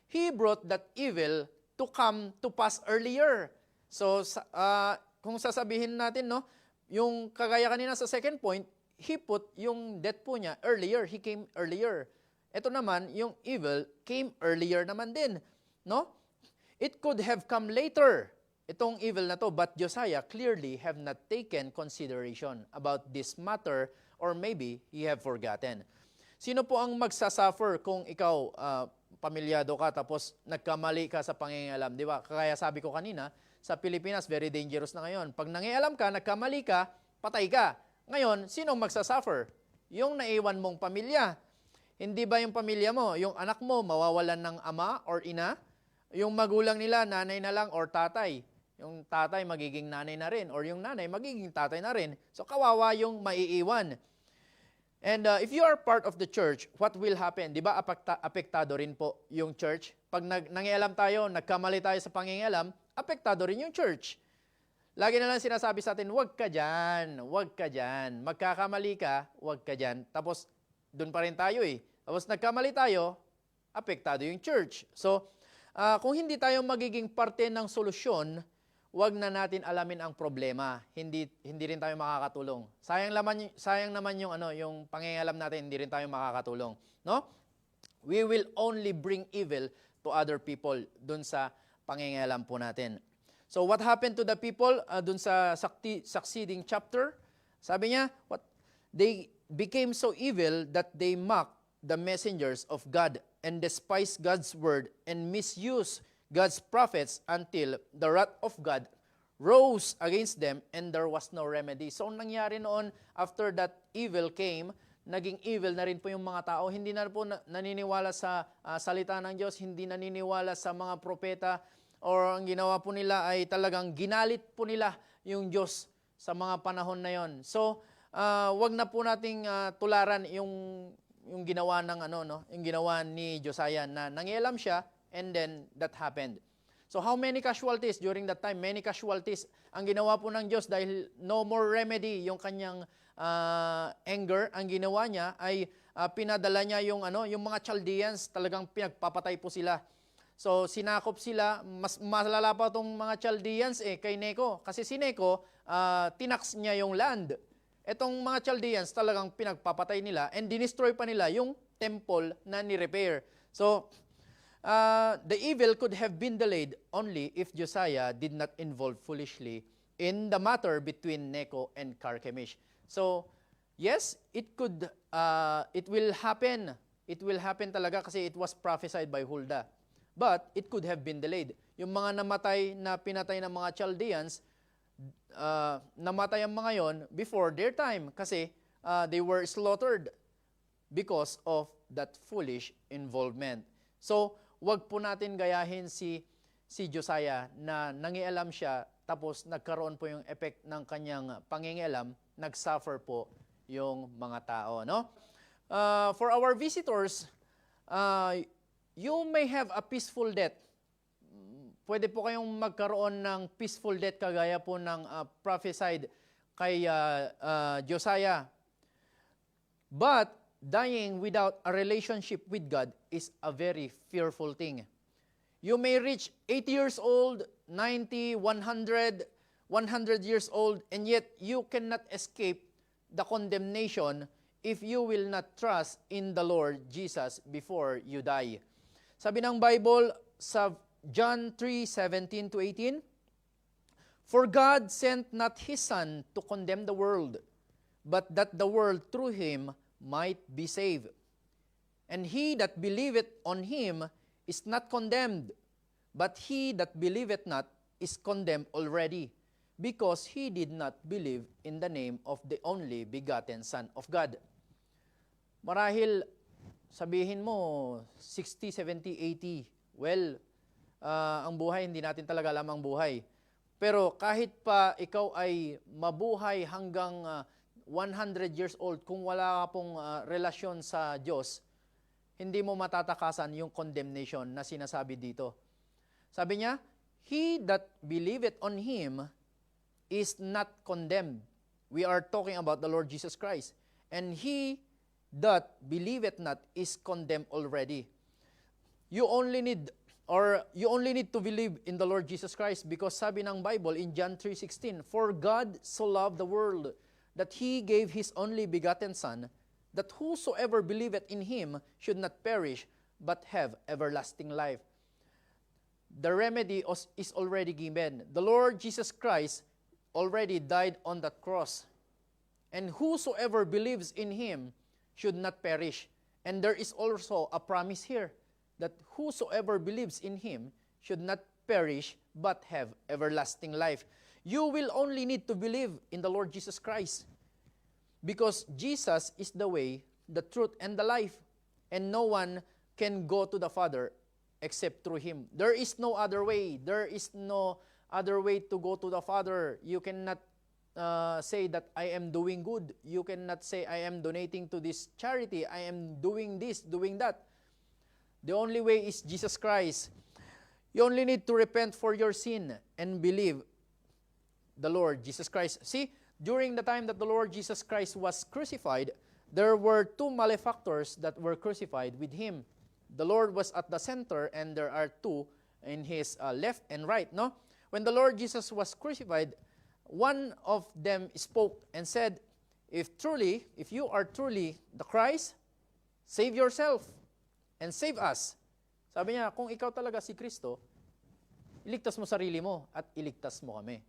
he brought that evil to come to pass earlier. So kung sasabihin natin, yung kagaya kanina sa second point, he put yung death po niya earlier. He came earlier. Ito naman, yung evil came earlier naman din. No? It could have come later, itong evil na to, but Josiah clearly have not taken consideration about this matter, or maybe he have forgotten. Sino po ang magsasuffer kung ikaw, pamilyado ka, tapos nagkamali ka sa pangingialam? Di ba? Kaya sabi ko kanina, sa Pilipinas, very dangerous na ngayon. Pag nangialam ka, nagkamali ka, patay ka. Ngayon, sinong magsasuffer? Yung naiwan mong pamilya. Hindi ba yung pamilya mo, yung anak mo, mawawalan ng ama or ina? Yung magulang nila, nanay na lang or tatay. Yung tatay magiging nanay na rin, or yung nanay magiging tatay na rin. So kawawa yung maiiwan. And if you are part of the church, what will happen? Di ba apektado rin po yung church? Pag nangialam tayo, nagkamali tayo sa pangingialam, apektado rin yung church. Lagi na lang sinasabi sa atin, huwag ka dyan, magkakamali ka, huwag ka dyan. Tapos, doon pa rin tayo Tapos nagkamali tayo, apektado yung church. So, kung hindi tayo magiging parte ng solusyon, wag na natin alamin ang problema. Hindi rin tayo makakatulong. Sayang naman yung pangingalam natin, hindi rin tayo makakatulong, no? We will only bring evil to other people dun sa pangingalam po natin. So what happened to the people dun sa succeeding chapter? Sabi niya, they became so evil that they mocked the messengers of God and despised God's word and misused God's prophets until the wrath of God rose against them and there was no remedy. So, nangyari noon, after that evil came, naging evil na rin po yung mga tao. Hindi na po naniniwala sa salita ng Diyos, hindi naniniwala sa mga propeta, or ang ginawa po nila ay talagang ginalit po nila yung Diyos sa mga panahon na yon. So, wag na po nating tularan yung ginawa ng yung ginawa ni Josiah na nangialam siya. And then, that happened. So, how many casualties during that time? Many casualties. Ang ginawa po ng Diyos dahil no more remedy, yung kanyang anger, ang ginawa niya ay pinadala niya yung mga Chaldeans, talagang pinagpapatay po sila. So, sinakop sila, mas malala pa itong mga Chaldeans kay Neco. Kasi si Neco, tinax niya yung land. Etong mga Chaldeans talagang pinagpapatay nila and dinestroy pa nila yung temple na ni-repair. So, the evil could have been delayed only if Josiah did not involve foolishly in the matter between Neco and Carchemish. So, yes, it will happen. It will happen talaga kasi it was prophesied by Huldah. But it could have been delayed. Yung mga pinatay ng mga Chaldeans, namatay ang mga yon before their time kasi they were slaughtered because of that foolish involvement. So, wag po natin gayahin si Josiah na nangialam siya tapos nagkaroon po yung effect ng kanyang pangingialam, nag-suffer po yung mga tao, no? For our visitors, you may have a peaceful death. Pwede po kayong magkaroon ng peaceful death kagaya po ng prophesied kay Josiah. But dying without a relationship with God is a very fearful thing. You may reach 80 years old, 90, 100 years old, and yet you cannot escape the condemnation if you will not trust in the Lord Jesus before you die. Sabi ng Bible sa John 3:17-18, For God sent not His Son to condemn the world, but that the world through Him might be saved. And he that believeth on Him is not condemned, but he that believeth not is condemned already, because he did not believe in the name of the only begotten Son of God. Marahil sabihin mo 60, 70, 80. Well, ang buhay, hindi natin talaga alam ang buhay. Pero kahit pa ikaw ay mabuhay hanggang 100 years old, kung wala ka pong relasyon sa Diyos, hindi mo matatakasan yung condemnation na sinasabi dito. Sabi niya, He that believeth on Him is not condemned. We are talking about the Lord Jesus Christ. And he that believeth not is condemned already. You only need to believe in the Lord Jesus Christ because sabi ng Bible in John 3:16, For God so loved the world that He gave His only begotten Son, that whosoever believeth in Him should not perish, but have everlasting life. The remedy is already given. The Lord Jesus Christ already died on that cross. And whosoever believes in Him should not perish. And there is also a promise here, that whosoever believes in Him should not perish, but have everlasting life. You will only need to believe in the Lord Jesus Christ, because Jesus is the way, the truth, and the life. And no one can go to the Father except through Him. There is no other way. There is no other way to go to the Father. You cannot say that I am doing good. You cannot say I am donating to this charity. I am doing this, doing that. The only way is Jesus Christ. You only need to repent for your sin and believe the Lord Jesus Christ. See, during the time that the Lord Jesus Christ was crucified, there were two malefactors that were crucified with him. The Lord was at the center, and there are two in his left and right. No, when the Lord Jesus was crucified, one of them spoke and said, if you are truly the Christ, save yourself and save us. Sabi niya, kung ikaw talaga si Kristo, iligtas mo sarili mo at iligtas mo kami.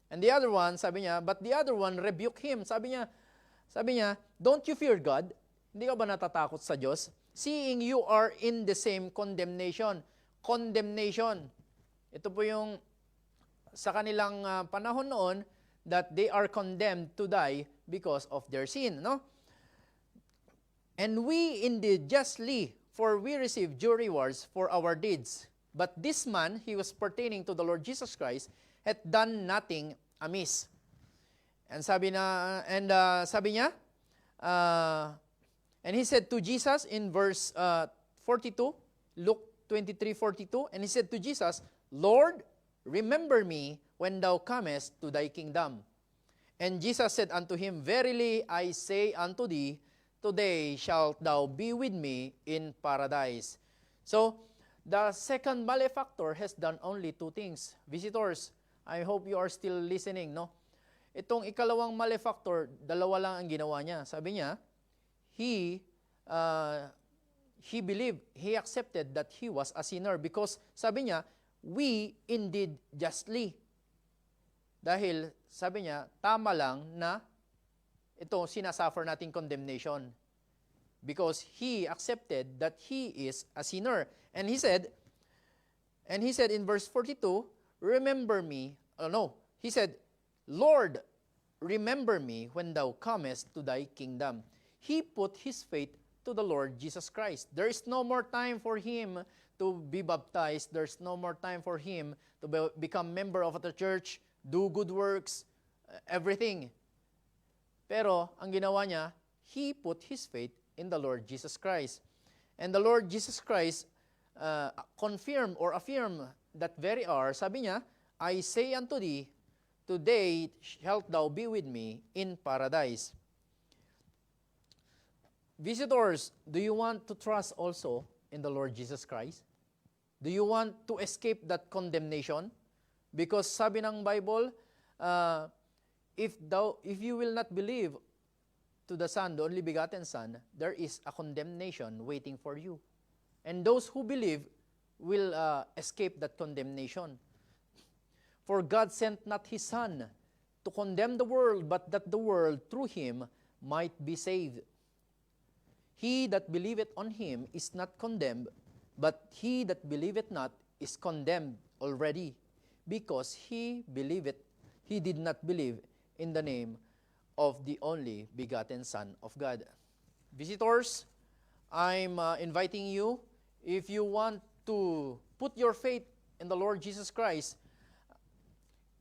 And the other one, sabi niya, but the other one rebuked him. Sabi niya, don't you fear God? Hindi ka ba natatakot sa Diyos? Seeing you are in the same condemnation. Condemnation. Ito po yung sa kanilang panahon noon, that they are condemned to die because of their sin. No? And we indeed justly, for we receive due rewards for our deeds. But this man, he was pertaining to the Lord Jesus Christ, hath done nothing amiss. And sabi niya, and he said to Jesus in verse 42, Luke 23:42, and he said to Jesus, Lord, remember me when thou comest to thy kingdom. And Jesus said unto him, verily I say unto thee, today shalt thou be with me in paradise. So, the second malefactor has done only two things. Visitors, I hope you are still listening, no? Itong ikalawang malefactor, dalawa lang ang ginawa niya. Sabi niya, he believed, he accepted that he was a sinner because sabi niya, we indeed justly. Dahil sabi niya, tama lang na ito sinasuffer nating condemnation because he accepted that he is a sinner. And he said in verse 42, remember me, he said, Lord, remember me when thou comest to thy kingdom. He put his faith to the Lord Jesus Christ. There is no more time for him to be baptized. There's no more time for him to become member of the church, do good works, everything. Pero ang ginawa niya, he put his faith in the Lord Jesus Christ. And the Lord Jesus Christ confirmed or affirmed that very hour, sabi niya, I say unto thee, today shalt thou be with me in paradise. Visitors, do you want to trust also in the Lord Jesus Christ? Do you want to escape that condemnation? Because sabi ng Bible, if you will not believe to the Son, the only begotten Son, there is a condemnation waiting for you. And those who believe will escape that condemnation. For God sent not his Son to condemn the world, but that the world through him might be saved. He that believeth on him is not condemned, but he that believeth not is condemned already, because he did not believe in the name of the only begotten Son of God. Visitors, I'm inviting you, if you want to put your faith in the Lord Jesus Christ,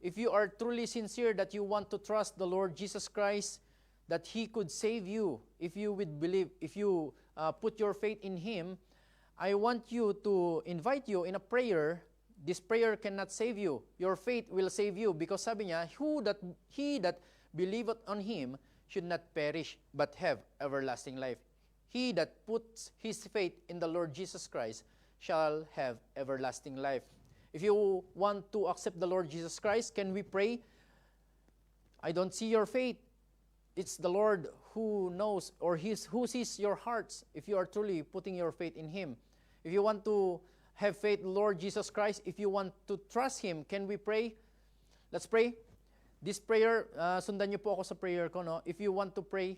if you are truly sincere that you want to trust the Lord Jesus Christ, that he could save you, if you would believe, if you put your faith in him, I want you to invite you in a prayer. This prayer cannot save you. Your faith will save you, because sabi niya, he that believeth on him should not perish but have everlasting life. He that puts his faith in the Lord Jesus Christ shall have everlasting life. If you want to accept the Lord Jesus Christ, can we pray? I don't see your faith. It's the Lord who knows, or who sees your hearts, if you are truly putting your faith in him. If you want to have faith in the Lord Jesus Christ, if you want to trust him, can we pray? Let's pray. This prayer, sundan niyo po ako sa prayer ko, no? If you want to pray,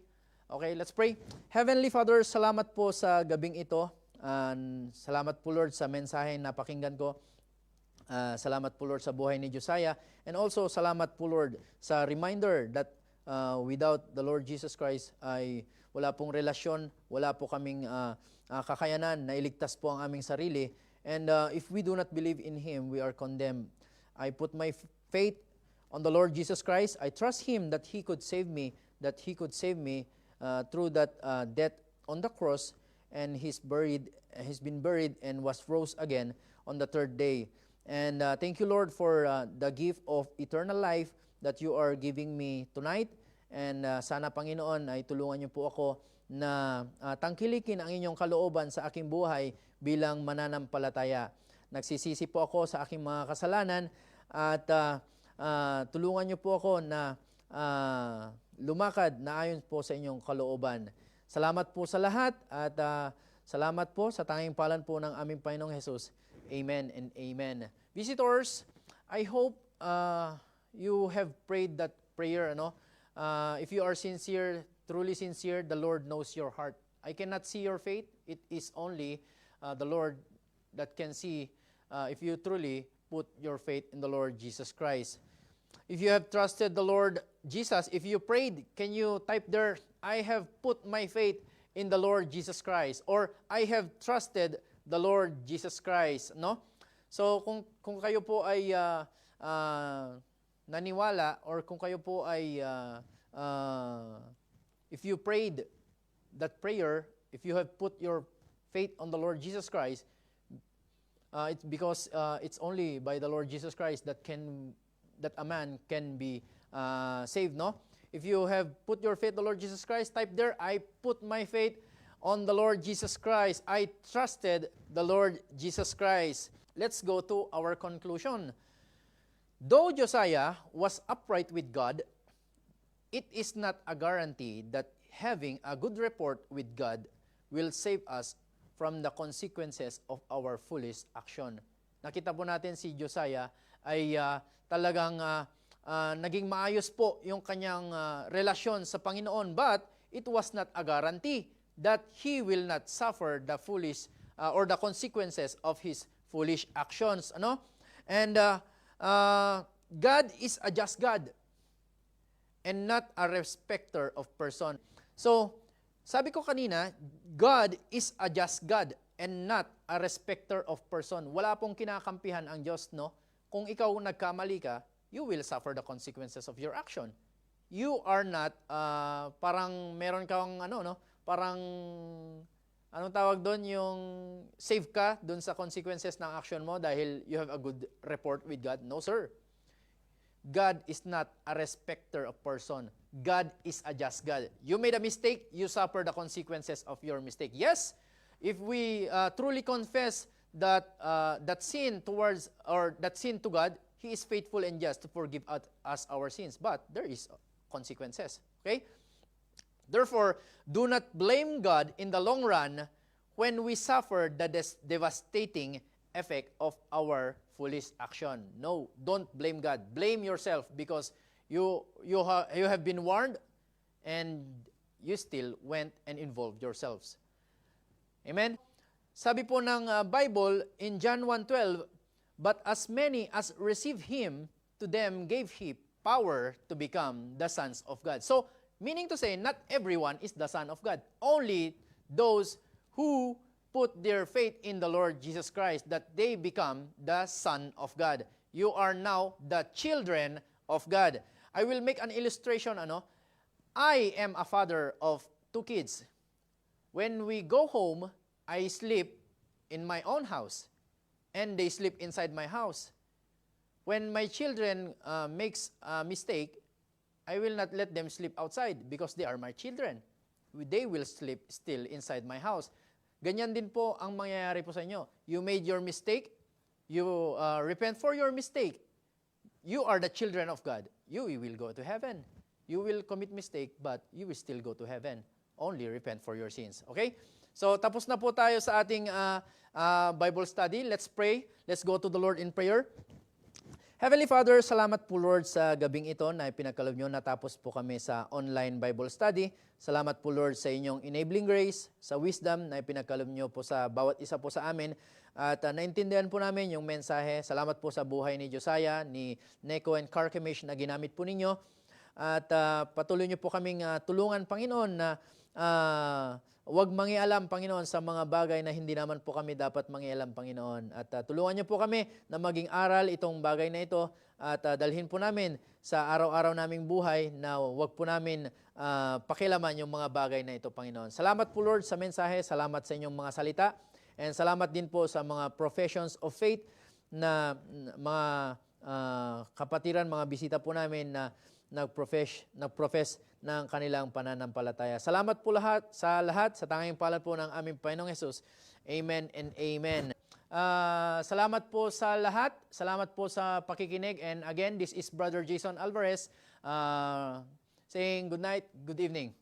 okay, let's pray. Heavenly Father, salamat po sa gabing ito. Salamat po, Lord, sa mensahe na pakinggan ko. Salamat po, Lord, sa buhay ni Josiah. And also, salamat po, Lord, sa reminder that without the Lord Jesus Christ ay wala pong relasyon, wala po kaming kakayanan na iligtas po ang aming sarili. And if we do not believe in him, we are condemned. I put my faith on the Lord Jesus Christ. I trust him that he could save me, through that death on the cross, and he's been buried and was rose again on the third day. And thank you, Lord, for the gift of eternal life that you are giving me tonight. And sana, Panginoon, ay tulungan niyo po ako na tangkilikin ang inyong kalooban sa aking buhay bilang mananampalataya. Nagsisisi po ako sa aking mga kasalanan at tulungan niyo po ako na lumakad na ayon po sa inyong kalooban. Salamat po sa lahat at salamat po sa tanging palan po ng aming Panginoong Jesus. Amen and amen. Visitors, I hope you have prayed that prayer. If you are sincere, truly sincere, the Lord knows your heart. I cannot see your faith. It is only the Lord that can see if you truly put your faith in the Lord Jesus Christ. If you have trusted the Lord Jesus, if you prayed, can you type there, I have put my faith in the Lord Jesus Christ, or I have trusted the Lord Jesus Christ, no? So kung kayo po ay naniwala, or kung kayo po ay if you prayed that prayer, if you have put your faith on the Lord Jesus Christ, it's because it's only by the Lord Jesus Christ that a man can be saved, no? If you have put your faith in the Lord Jesus Christ, type there, I put my faith on the Lord Jesus Christ. I trusted the Lord Jesus Christ. Let's go to our conclusion. Though Josiah was upright with God, it is not a guarantee that having a good report with God will save us from the consequences of our foolish action. Nakita po natin si Josiah ay talagang naging maayos po yung kanyang relasyon sa Panginoon, but it was not a guarantee that he will not suffer the foolish or the consequences of his foolish actions. And God is a just God and not a respecter of person. So, sabi ko kanina, God is a just God and not a respecter of person. Wala pong kinakampihan ang Diyos, no? Kung ikaw nagkamali ka, you will suffer the consequences of your action. You are not, parang meron kang, parang, anong tawag doon, yung save ka doon sa consequences ng action mo dahil you have a good report with God. No, sir. God is not a respecter of person. God is a just God. You made a mistake, you suffer the consequences of your mistake. Yes, if we truly confess that sin towards, or that sin to God, He is faithful and just to forgive us our sins. But there is consequences. Okay? Therefore, do not blame God in the long run when we suffer the devastating effect of our foolish action. No, don't blame God. Blame yourself because you have been warned and you still went and involved yourselves. Amen? Sabi po ng Bible in John 1:12, but as many as received Him, to them gave He power to become the sons of God. So, meaning to say, not everyone is the son of God. Only those who put their faith in the Lord Jesus Christ, that they become the son of God. You are now the children of God. I will make an illustration. I am a father of 2 kids. When we go home, I sleep in my own house, and they sleep inside my house. When my children makes a mistake, I will not let them sleep outside because they are my children. They will sleep still inside my house. Ganyan din po ang mangyayari po sa inyo. You made your mistake, you repent for your mistake. You are the children of God. You will go to heaven. You will commit mistake, but you will still go to heaven. Only repent for your sins. Okay? So, tapos na po tayo sa ating Bible study. Let's pray. Let's go to the Lord in prayer. Heavenly Father, salamat po Lord sa gabing ito na ipinagkaloob nyo. Natapos po kami sa online Bible study. Salamat po Lord sa inyong enabling grace, sa wisdom na ipinagkaloob nyo po sa bawat isa po sa amin. At naintindihan po namin yung mensahe. Salamat po sa buhay ni Josiah, ni Neko and Carchemish na ginamit po ninyo. At patuloy nyo po kaming tulungan, Panginoon, na huwag mangialam, Panginoon, sa mga bagay na hindi naman po kami dapat mangialam, Panginoon. At tulungan niyo po kami na maging aral itong bagay na ito at dalhin po namin sa araw-araw naming buhay na huwag po namin pakilaman yung mga bagay na ito, Panginoon. Salamat po, Lord, sa mensahe. Salamat sa inyong mga salita. And salamat din po sa mga professions of faith na mga kapatiran, mga bisita po namin na nagprofess ng kanilang pananampalataya. Salamat po sa tanging palad po ng aming Panginoong Hesus. Amen and amen. Salamat po sa lahat. Salamat po sa pakikinig. And again, this is Brother Jason Alvarez saying good night, good evening.